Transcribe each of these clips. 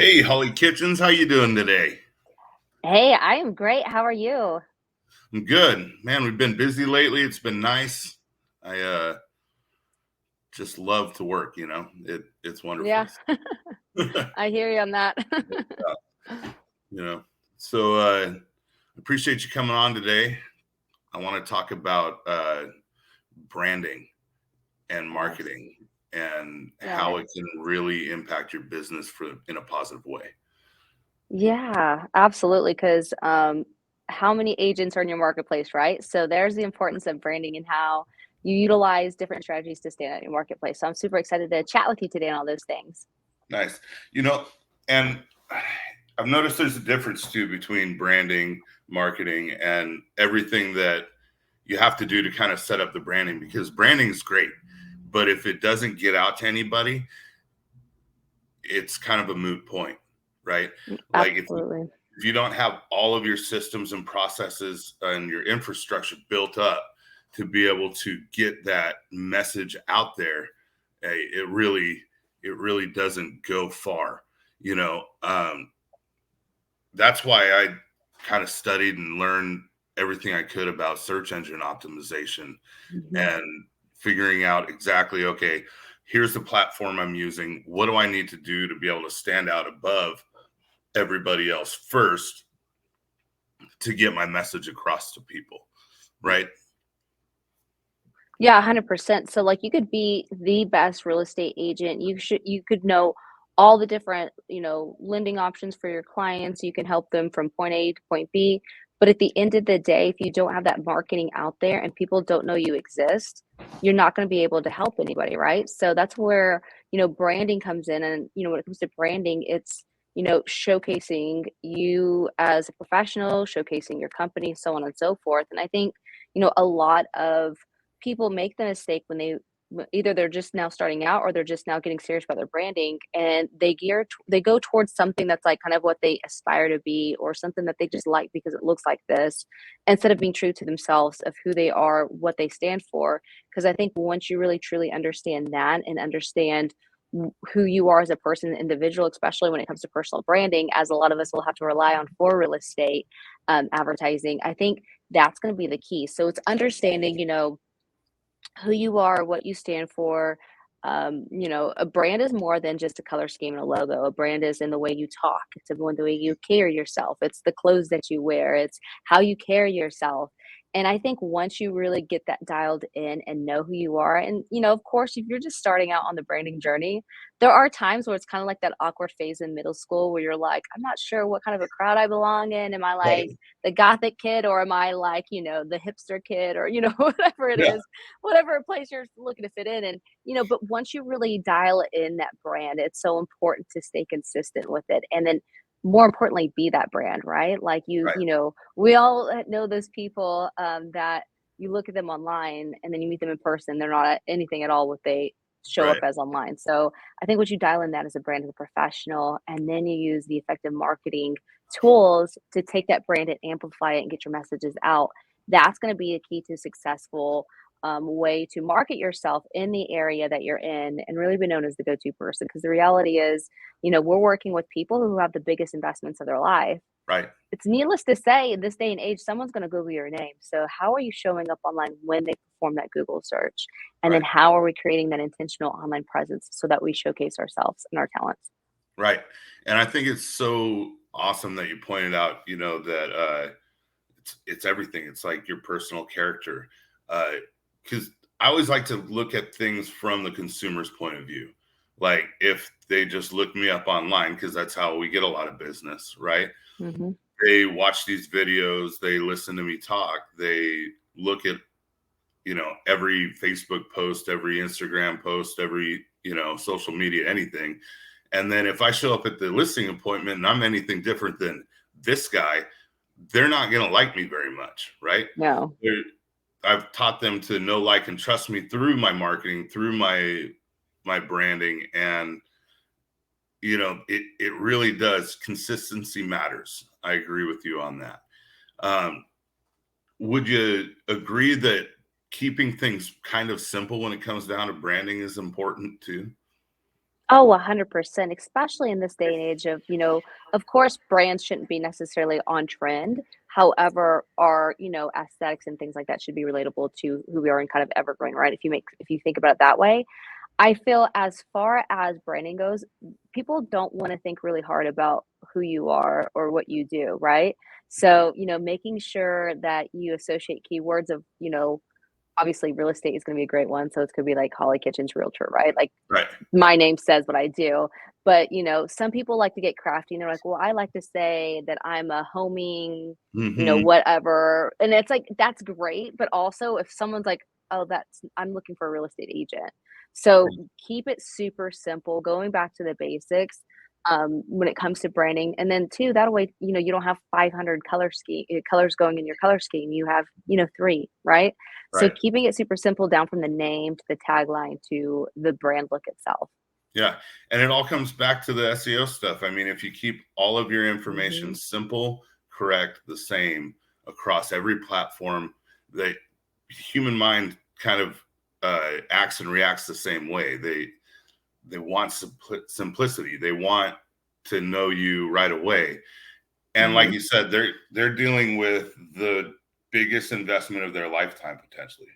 Hey, Holly Kitchens, how you doing today? Hey, I am great. How are you? I'm good. Man, we've been busy lately. It's been nice. I just love to work, it's wonderful. Yeah, I hear you on that. you know. So appreciate you coming on today. I want to talk about branding and Yes, marketing and how it yes. can really impact your business in a positive way. Yeah, absolutely. Because how many agents are in your marketplace, right? So there's the importance of branding and how you utilize different strategies to stand out in your marketplace. So I'm super excited to chat with you today on all those things. Nice. And I've noticed there's a difference too between branding, marketing, and everything that you have to do to kind of set up the branding, because branding is great, but if it doesn't get out to anybody, it's kind of a moot point, right? Like Absolutely. if you don't have all of your systems and processes and your infrastructure built up to be able to get that message out there, it really doesn't go far. You know, that's why I kind of studied and learned everything I could about search engine optimization Mhm. and figuring out exactly, okay, here's the platform I'm using. What do I need to do to be able to stand out above everybody else first to get my message across to people, right? Yeah, 100%. So like you could be the best real estate agent. You could know all the different, lending options for your clients. You can help them from point A to point B. But at the end of the day, if you don't have that marketing out there and people don't know you exist, you're not going to be able to help anybody, right? So that's where, branding comes in. And, when it comes to branding, it's, showcasing you as a professional, showcasing your company, so on and so forth. And I think, a lot of people make the mistake when either they're just now starting out or they're just now getting serious about their branding and they go towards something that's like kind of what they aspire to be or something that they just like because it looks like this instead of being true to themselves of who they are, what they stand for. Because I think once you really truly understand that and understand who you are as a person, individual, especially when it comes to personal branding, as a lot of us will have to rely on for real estate advertising, I think that's going to be the key. So it's understanding, who you are, what you stand for. A brand is more than just a color scheme and a logo. A brand is in the way you talk. It's in the way you carry yourself. It's the clothes that you wear. It's how you carry yourself. And I think once you really get that dialed in and know who you are, and of course, if you're just starting out on the branding journey, there are times where it's kind of like that awkward phase in middle school where you're like, I'm not sure what kind of a crowd I belong in. Am I like Right. the gothic kid or am I like, the hipster kid or, whatever it Yeah. is, whatever place you're looking to fit in. And, but once you really dial in that brand, it's so important to stay consistent with it. And then more importantly, be that brand, right? Like Right. we all know those people that you look at them online and then you meet them in person. They're not anything at all what they show up Right. as online. So I think once you dial in that as a brand, as a professional, and then you use the effective marketing tools to take that brand and amplify it and get your messages out, that's going to be a key to successful way to market yourself in the area that you're in and really be known as the go-to person. Because the reality is, we're working with people who have the biggest investments of their life. Right. It's needless to say, in this day and age, someone's going to Google your name. So, how are you showing up online when they perform that Google search? And then, Right. how are we creating that intentional online presence so that we showcase ourselves and our talents? Right. And I think it's so awesome that you pointed out, that it's everything. It's like your personal character. Because I always like to look at things from the consumer's point of view. Like if they just look me up online, because that's how we get a lot of business, right? Hmm. They watch these videos, they listen to me talk, they look at, every Facebook post, every Instagram post, every, social media, anything. And then if I show up at the listing appointment and I'm anything different than this guy, they're not going to like me very much, right? No. They're, I've taught them to know, like, and trust me through my marketing, through my branding, and it really does. Consistency matters. I agree with you on that. Um, would you agree that keeping things kind of simple when it comes down to branding is important too? Oh, 100%, especially in this day and age of, of course, brands shouldn't be necessarily on trend. However, our, aesthetics and things like that should be relatable to who we are and kind of evergreen, right? If you think about it that way, I feel as far as branding goes, people don't want to think really hard about who you are or what you do, right? So, making sure that you associate keywords of, obviously real estate is going to be a great one. So it's going to be like Holly Kitchens Realtor, right? Like Right. my name says what I do. But, some people like to get crafty and they're like, well, I like to say that I'm a homing, Hmm. whatever. And it's like, that's great. But also, if someone's like, oh, I'm looking for a real estate agent. So keep it super simple, going back to the basics when it comes to branding. And then, two, that way, you don't have 500 colors going in your color scheme. You have, three, right? So Right. keeping it super simple down from the name to the tagline to the brand look itself. Yeah. And it all comes back to the SEO stuff. I mean, if you keep all of your information Mhm. simple, correct, the same across every platform, the human mind kind of acts and reacts the same way. They want simplicity. They want to know you right away. And like Mhm. you said, they're dealing with the biggest investment of their lifetime potentially,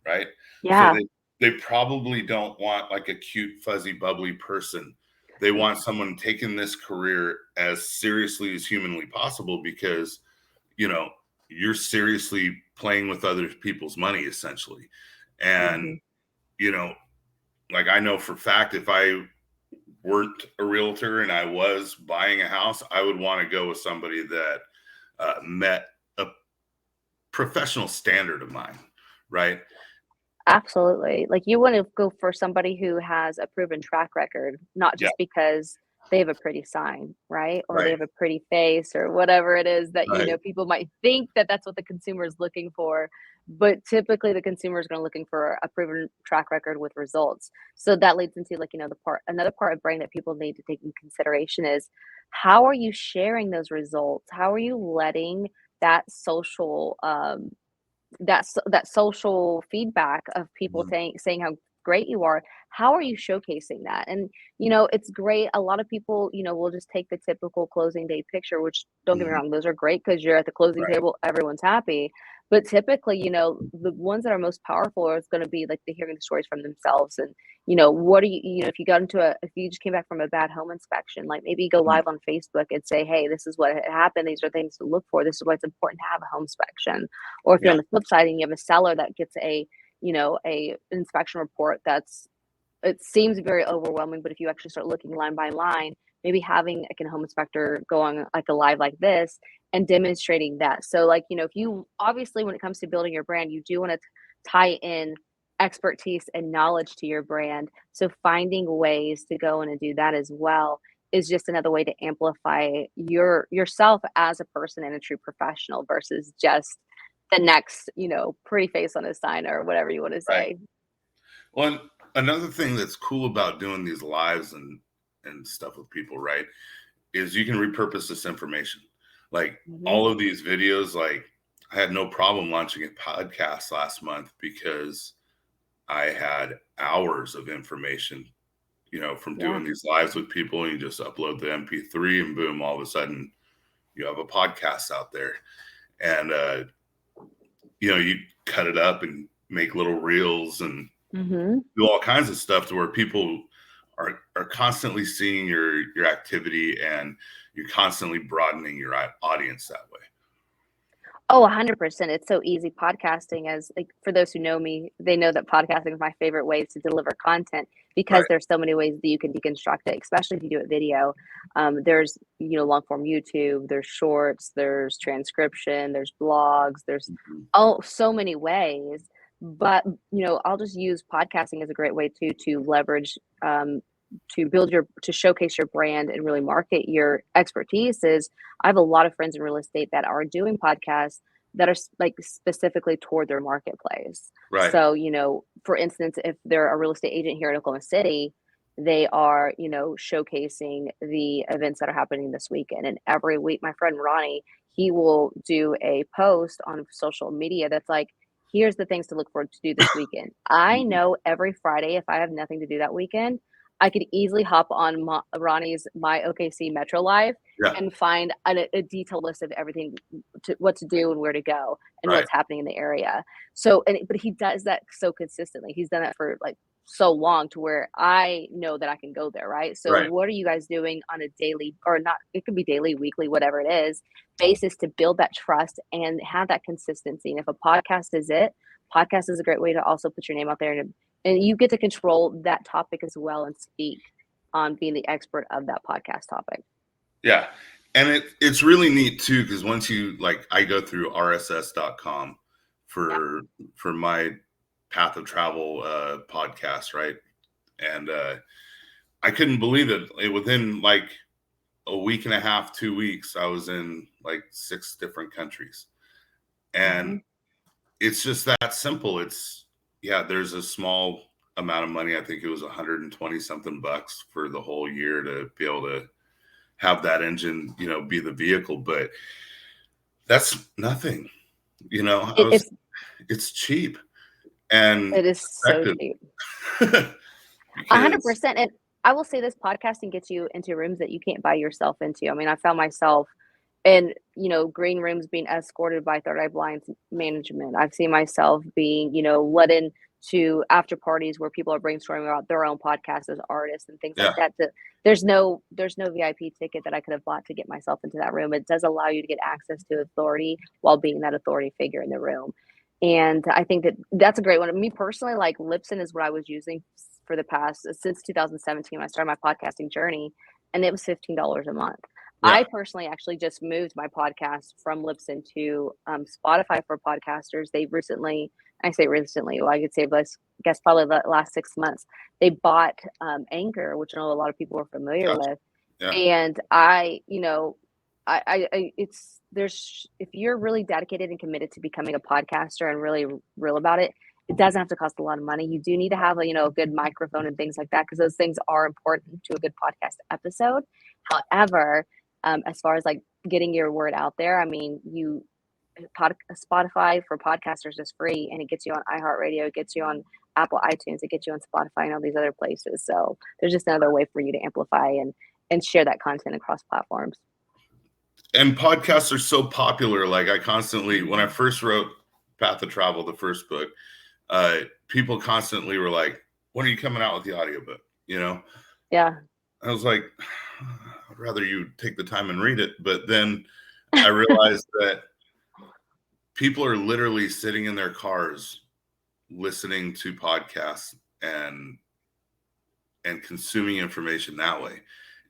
right? So Yeah. they probably don't want like a cute, fuzzy, bubbly person. They want someone taking this career as seriously as humanly possible because, you know, you're seriously playing with other people's money essentially. And, Mhm. you know, like I know for fact if I weren't a realtor and I was buying a house, I would want to go with somebody that met a professional standard of mine, right? Absolutely. Like, you wanna go for somebody who has a proven track record, not Yeah, just because they have a pretty sign, right? Or they right, have a pretty face or whatever it is that, right. people might think that that's what the consumer is looking for, but typically the consumer is gonna looking for a proven track record with results. So that leads into, like, the part another part of brand that people need to take in consideration is, how are you sharing those results? How are you letting that that social feedback of people Mhm. saying how great you are, how are you showcasing that? And it's great. A lot of people, will just take the typical closing day picture, which, don't get me Mhm. wrong, those are great because you're at the closing Right, table, everyone's happy. But typically, the ones that are most powerful are going to be like the hearing the stories from themselves. And what do if you got into if you just came back from a bad home inspection, like maybe go mhm, live on Facebook and say, hey, this is what happened, these are things to look for, this is why it's important to have a home inspection. Or if you're yeah, on the flip side and you have a seller that gets a inspection report that's, it seems very overwhelming, but if you actually start looking line by line, maybe having like a home inspector go on like a live like this and demonstrating that. So, like, if you obviously, when it comes to building your brand, you do want to tie in expertise and knowledge to your brand. So finding ways to go in and do that as well is just another way to amplify yourself as a person and a true professional versus just the next, pretty face on a sign or whatever you want to right. say. Well, and another thing that's cool about doing these lives and stuff with people, right, is you can repurpose this information. Like Hmm. all of these videos, like I had no problem launching a podcast last month because I had hours of information, from Yeah. doing these lives with people. And you just upload the MP3 and boom, all of a sudden you have a podcast out there. And, you cut it up and make little reels and Hmm. do all kinds of stuff to where people are constantly seeing your activity and you're constantly broadening your audience that way. Oh, 100%. It's so easy. Podcasting, as like, for those who know me, they know that podcasting is my favorite way to deliver content because Right. there's so many ways that you can deconstruct it, especially if you do it video. There's, long form YouTube, there's shorts, there's transcription, there's blogs, there's Mhm. so many ways. But, I'll just use podcasting as a great way to leverage, to showcase your brand and really market your expertise. Is I have a lot of friends in real estate that are doing podcasts that are like specifically toward their marketplace. Right. So, for instance, if they're a real estate agent here in Oklahoma City, they are, showcasing the events that are happening this weekend. And every week, my friend Ronnie, he will do a post on social media that's like, here's the things to look forward to do this weekend. I Mhm. know every Friday, if I have nothing to do that weekend, I could easily hop on Ronnie's My OKC Metro Live Yeah. and find a detailed list of everything what to do and where to go and Right. what's happening in the area. So, but he does that so consistently. He's done it for like so long to where I know that I can go there, right? So, Right. what are you guys doing on a daily or not? It could be daily, weekly, whatever it is, basis to build that trust and have that consistency. And if a podcast is it, podcast is a great way to also put your name out there and you get to control that topic as well and speak on being the expert of that podcast topic. Yeah. And it's really neat too, because once you like, I go through rss.com for my Path of Travel podcast, right? And I couldn't believe it. Within like a week and a half, 2 weeks, I was in like 6 different countries. And it's just that simple. There's a small amount of money. I think it was 120 something bucks for the whole year to be able to have that engine, be the vehicle, but that's nothing, it's cheap and it is so effective. cheap. Because, 100%. And I will say this, podcasting gets you into rooms that you can't buy yourself into. I mean, I found myself in, green rooms being escorted by Third Eye Blind's management. I've seen myself being, let in to after parties where people are brainstorming about their own podcasts as artists and things like that. There's no VIP ticket that I could have bought to get myself into that room. It does allow you to get access to authority while being that authority figure in the room. And I think that that's a great one. Me personally, like Libsyn is what I was using for the past since 2017 when I started my podcasting journey, and it was $15 a month. I personally actually just moved my podcast from Libsyn to Spotify for podcasters. They recently, I say recently, well, I could say, I guess probably the last 6 months, they bought Anchor, which I know a lot of people are familiar with. Yeah. And if you're really dedicated and committed to becoming a podcaster and really real about it, it doesn't have to cost a lot of money. You do need to have a good microphone and things like that, because those things are important to a good podcast episode. However, as far as like getting your word out there, I mean, Spotify for podcasters is free, and it gets you on iHeartRadio, it gets you on Apple iTunes, it gets you on Spotify and all these other places. So there's just another way for you to amplify and share that content across platforms. And podcasts are so popular. Like I constantly, when I first wrote Path of Travel, the first book, people constantly were like, when are you coming out with the audiobook? Yeah. I was like, I'd rather you take the time and read it. But then I realized that people are literally sitting in their cars listening to podcasts and consuming information that way.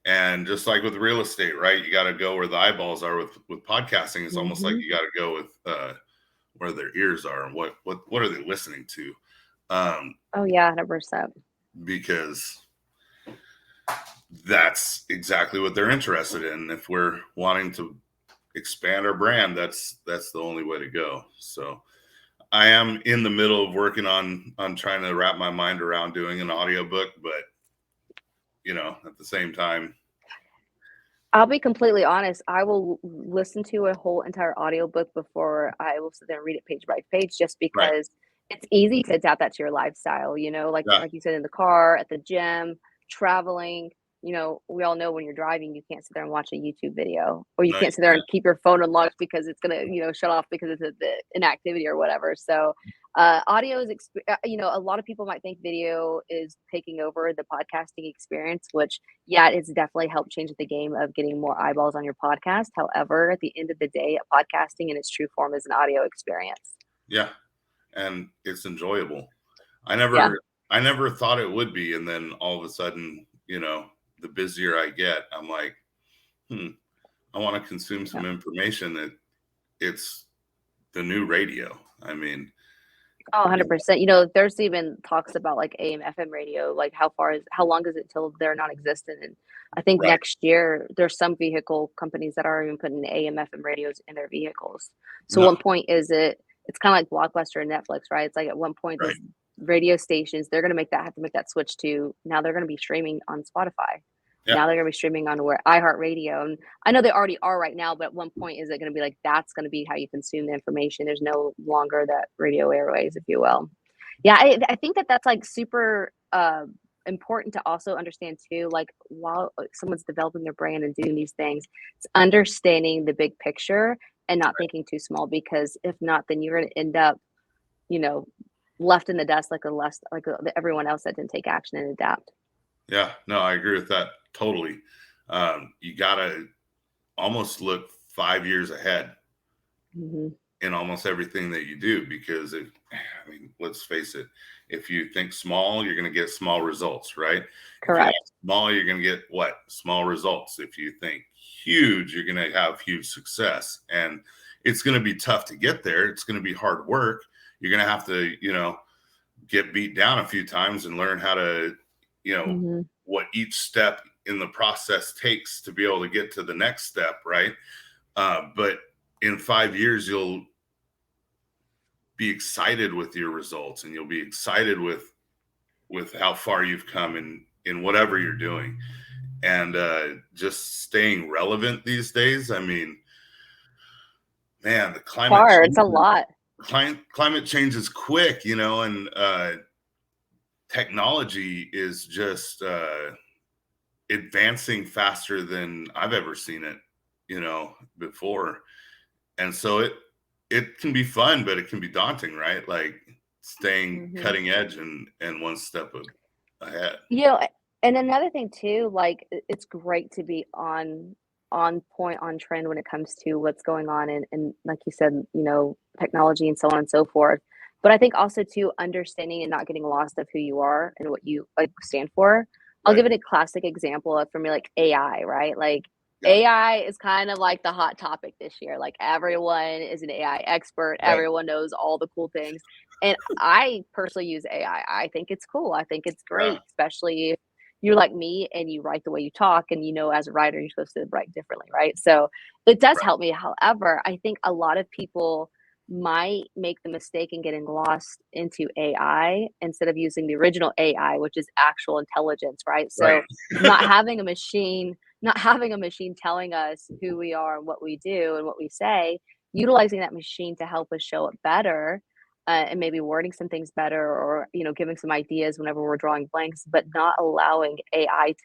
And just like with real estate, right? You got to go where the eyeballs are. With podcasting, it's almost like you got to go with where their ears are and what are they listening to. Oh yeah, 100%. Because that's exactly what they're interested in. If we're wanting to expand our brand, that's the only way to go. So I am in the middle of working on trying to wrap my mind around doing an audiobook, but at the same time, I'll be completely honest, I will listen to a whole entire audiobook before I will sit there and read it page by page, just because it's easy to adapt that to your lifestyle, like you said, in the car, at the gym, traveling. We all know when you're driving, you can't sit there and watch a YouTube video, or you can't sit there and keep your phone unlocked because it's going to, shut off because it's the inactivity or whatever. So audio is, a lot of people might think video is taking over the podcasting experience, which, it's definitely helped change the game of getting more eyeballs on your podcast. However, at the end of the day, podcasting in its true form is an audio experience. Yeah. And it's enjoyable. I never thought it would be. And then all of a sudden, the busier I get, I'm like, I want to consume some information that it's the new radio. I mean, 100%. There's even talks about like AM, FM radio, like how long is it till they're non-existent? And I think next year there's some vehicle companies that are even putting AM, FM radios in their vehicles. So one point it's kind of like Blockbuster and Netflix, right? It's like at one point these radio stations, they're going to have to make that switch to now they're going to be streaming on Spotify. Yeah. Now they're going to be streaming on iHeartRadio. And I know they already are right now, but at one point, is it going to be like, that's going to be how you consume the information? There's no longer that radio airways, if you will. Yeah, I think that's like super important to also understand too, like while someone's developing their brand and doing these things, it's understanding the big picture and not thinking too small, because if not, then you're going to end up, you know, left in the dust like everyone else that didn't take action and adapt. Yeah, no, I agree with that totally. You gotta almost look 5 years ahead Hmm. in almost everything that you do, because if, I mean, let's face it, if you think small, you're going to get small results, right? If you Correct. act small, you're going to get what? Small results. If you think huge, you're going to have huge success. And it's going to be tough to get there. It's going to be hard work. You're going to have to, get beat down a few times and learn how to, you know, Hmm. what each step in the process takes to be able to get to the next step, right? But in 5 years, you'll be excited with your results, and you'll be excited with how far you've come in whatever you're doing. And just staying relevant these days, I mean, man, the climate Hard. change It's a lot. climate change is quick, and technology is just advancing faster than I've ever seen it, before. And so it can be fun, but it can be daunting, right? Like staying Hmm. cutting edge and one step ahead. You know, and another thing too, like it's great to be on point, on trend when it comes to what's going on and like you said, technology and so on and so forth. But I think also too understanding and not getting lost of who you are and what you like stand for. I'll Right. give it a classic example of for me, like AI, right? Like Yeah. AI is kind of like the hot topic this year. Like everyone is an AI expert, Right. everyone knows all the cool things. And I personally use AI. I think it's cool. I think it's Yeah. great, especially if you're like me and you write the way you talk, and as a writer, you're supposed to write differently, right? So it does Right. help me. However, I think a lot of people might make the mistake in getting lost into AI instead of using the original AI, which is actual intelligence, right? Right. So not having a machine, not having a machine telling us who we are and what we do and what we say, utilizing that machine to help us show up better, and maybe wording some things better, or giving some ideas whenever we're drawing blanks, but not allowing AI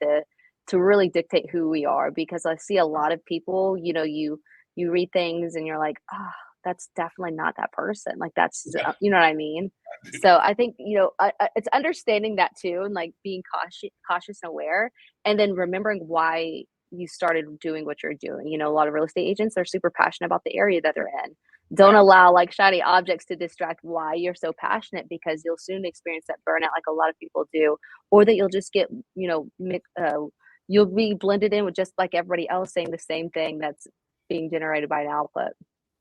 to really dictate who we are. Because I see a lot of people, you read things and you're like, oh, that's definitely not that person, like that's Yeah. you know what I mean. So I think it's understanding that too, and like being cautious and aware, and then remembering why you started doing what you're doing. A lot of real estate agents are super passionate about the area that they're in. Don't Yeah. allow like shiny objects to distract why you're so passionate, because you'll soon experience that burnout like a lot of people do, or that you'll just get, you'll be blended in with just like everybody else saying the same thing that's being generated by an output.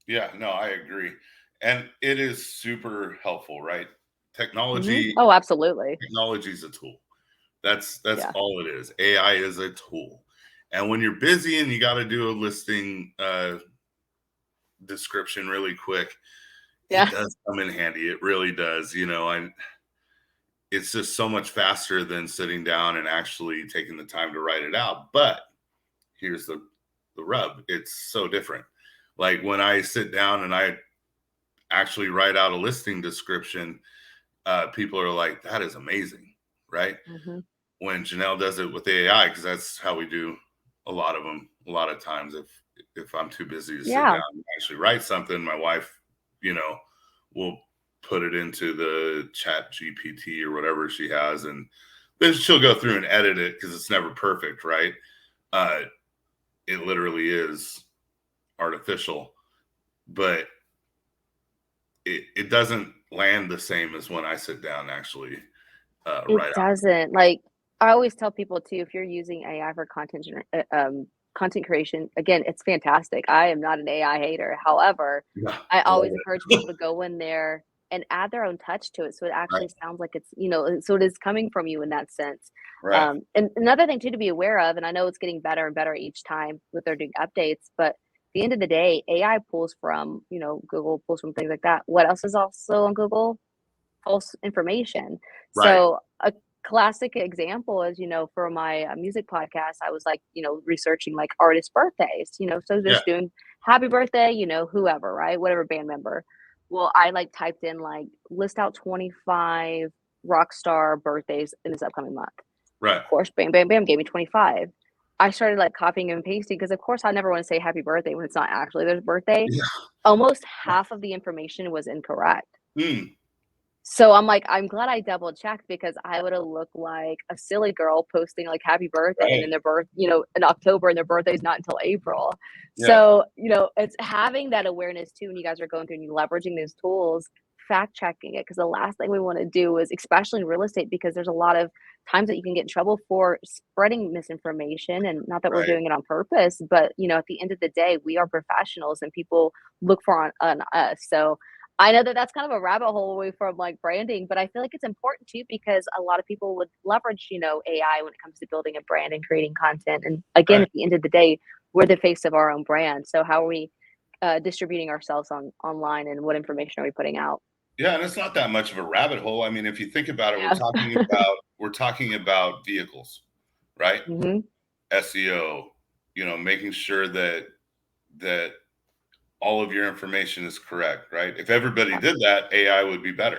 Yeah. No, I agree. And it is super helpful, right? Hmm. Technology Oh, absolutely. technology is a tool. That's Yeah. all it is. AI is a tool. And when you're busy and you got to do a listing description really quick, it Yeah. does come in handy. It really does. And it's just so much faster than sitting down and actually taking the time to write it out. But here's the rub. It's so different. Like when I sit down and I actually write out a listing description, people are like, that is amazing, right? Hmm. When Janelle does it with AI, because that's how we do a lot of them. A lot of times, if I'm too busy to sit down Yeah. and actually write something, my wife, you know, will put it into the chat GPT or whatever she has, and then she'll go through and edit it because it's never perfect, right? Uh, it literally is artificial, but it doesn't land the same as when I sit down and actually It write out. doesn't. Like, I always tell people too, if you're using AI for content creation, again, it's fantastic. I am not an AI hater. However, Yeah, I I love always encourage it. people to go in there and add their own touch to it, so it Right, actually sounds like it's, so it is coming from you in that sense. right, And another thing too to be aware of, and I know it's getting better and better each time with their doing updates, but at the end of the day, AI pulls from, Google pulls from things like that. What else is also on Google? False information. right. So a classic example is, for my music podcast, I was like, researching like artist birthdays, so Yeah, just doing happy birthday, whoever, right? Whatever band member. Well, I like typed in like list out 25 rock star birthdays in this upcoming month. Right. Of course, bam, bam, bam, gave me 25. I started, like, copying and pasting because, of course, I never wanna say happy birthday when it's not actually their birthday. Yeah. Almost half of the information was incorrect. Mm, So I'm like, I'm glad I double checked because I would have looked like a silly girl posting like happy birthday and right. then their birth, in October and their birthday's not until April. Yeah. So, it's having that awareness too when you guys are going through and you leveraging those tools, fact checking it. Cause the last thing we want to do is, especially in real estate, because there's a lot of times that you can get in trouble for spreading misinformation. And not that we're Right. doing it on purpose, but at the end of the day, we are professionals and people look for on us. So I know that that's kind of a rabbit hole away from, like, branding, but I feel like it's important too because a lot of people would leverage, AI when it comes to building a brand and creating content, and again, Right. at the end of the day, we're the face of our own brand, so how are we, distributing ourselves online, and what information are we putting out? Yeah, and it's not that much of a rabbit hole. I mean, if you think about it, Yeah. we're talking about vehicles, right? Mhm. SEO, making sure that all of your information is correct, right? If everybody Yeah. did that, AI would be better,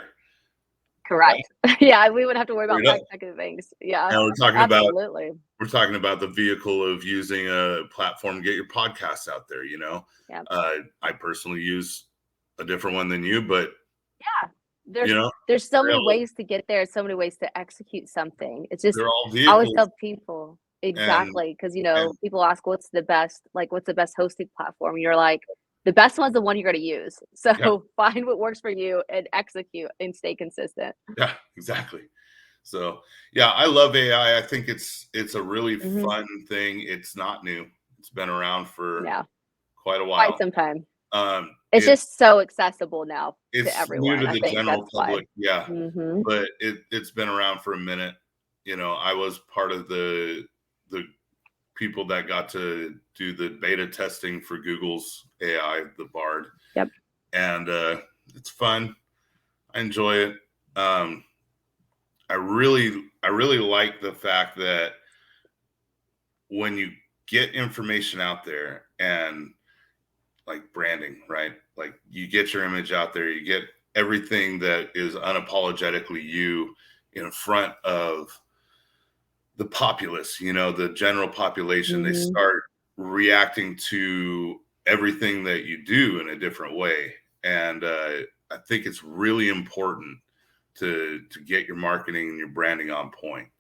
right? Correct. Yeah, we wouldn't have to worry about Straight up. fact checking things. Yeah, And absolutely. we're talking about the vehicle of using a platform to get your podcasts out there. Yeah. I personally use a different one than you, but Yeah. you There's know, there's so they many all ways to get there, so many ways to execute something. It's just they're all I always vehicles, tell people and exactly, because and people ask what's the best hosting platform? You're like, the best one's the one you're gonna use. yeah, So find what works for you and execute and stay consistent. yeah, exactly. So yeah, I love AI. I think it's a really Mhm. fun thing. It's not new. It's been around for Yeah, quite a quite while. some time. Um, It's it's just so accessible now to it's new everyone. to I the think general that's why. public, yeah, Mhm. but it's been around for a minute. I was part of the people that got to do the beta testing for Google's AI, the Bard, Yep. and it's fun. I enjoy it. Um, I really like the fact that when you get information out there and like branding, right? Like you get your image out there, you get everything that is unapologetically you in front of the populace, the general population. They Mhm. start reacting to everything that you do in a different way. And I think it's really important to get your marketing and your branding on point.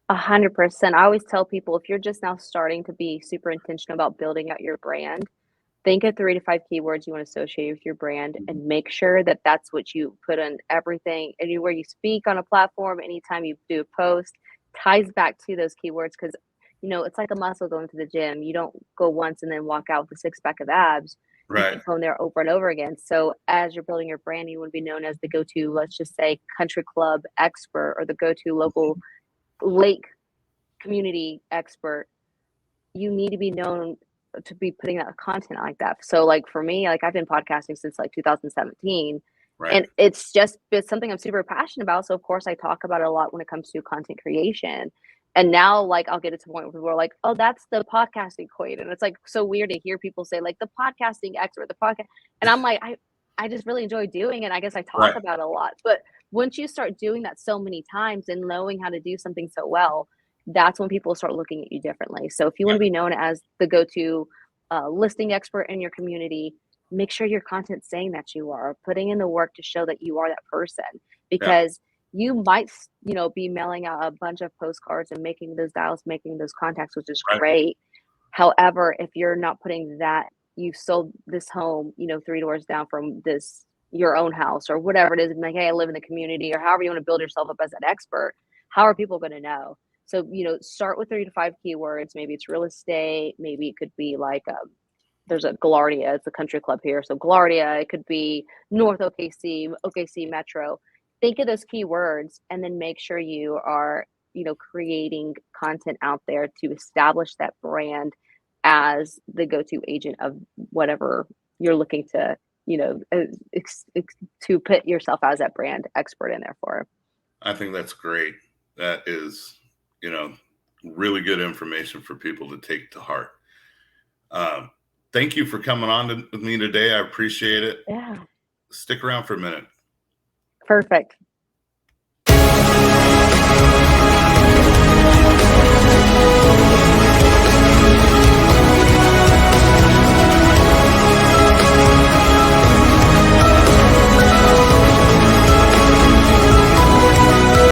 100%. I always tell people if you're just now starting to be super intentional about building out your brand, think of 3 to 5 keywords you want to associate with your brand and make sure that that's what you put on everything, anywhere you speak on a platform, anytime you do a post, ties back to those keywords because, it's like a muscle going to the gym. You don't go once and then walk out with a six pack of abs. You Right. keep going there over and over again. So as you're building your brand, you want to be known as the go-to, let's just say, country club expert or the go-to local lake community expert. You need to be known to be putting out content like that. So, like, for me, like, I've been podcasting since, like, 2017, Right. and it's something I'm super passionate about, so, of course, I talk about it a lot when it comes to content creation, and now, like, I'll get it to a point where people are like, "Oh, that's the podcasting queen," and it's, like, so weird to hear people say, like, "The podcasting expert, the podcast," and I'm like, I just really enjoy doing it, I guess I talk Right. about it a lot, but once you start doing that so many times and knowing how to do something so well, that's when people start looking at you differently. So if you want Yeah. to be known as the go-to listing expert in your community, make sure your content's saying that you are putting in the work to show that you are that person. Yeah. Because you might, be mailing out a bunch of postcards and making those dials, making those contacts, which is Right. great. However, if you're not putting that, you sold this home, three doors down from this your own house or whatever it is, and like, hey, I live in the community, or however you want to build yourself up as an expert. How are people going to know? So, start with 3 to 5 keywords. Maybe it's real estate. Maybe it could be like, there's a Galardia, it's a country club here. So Galardia, it could be North OKC, OKC Metro. Think of those keywords and then make sure you are, creating content out there to establish that brand as the go-to agent of whatever you're looking to, to put yourself as that brand expert in there for. I think that's great. That is, you know, really good information for people to take to heart. Um, Thank you for coming on with me today. I appreciate it. Yeah. Stick around for a minute. Perfect.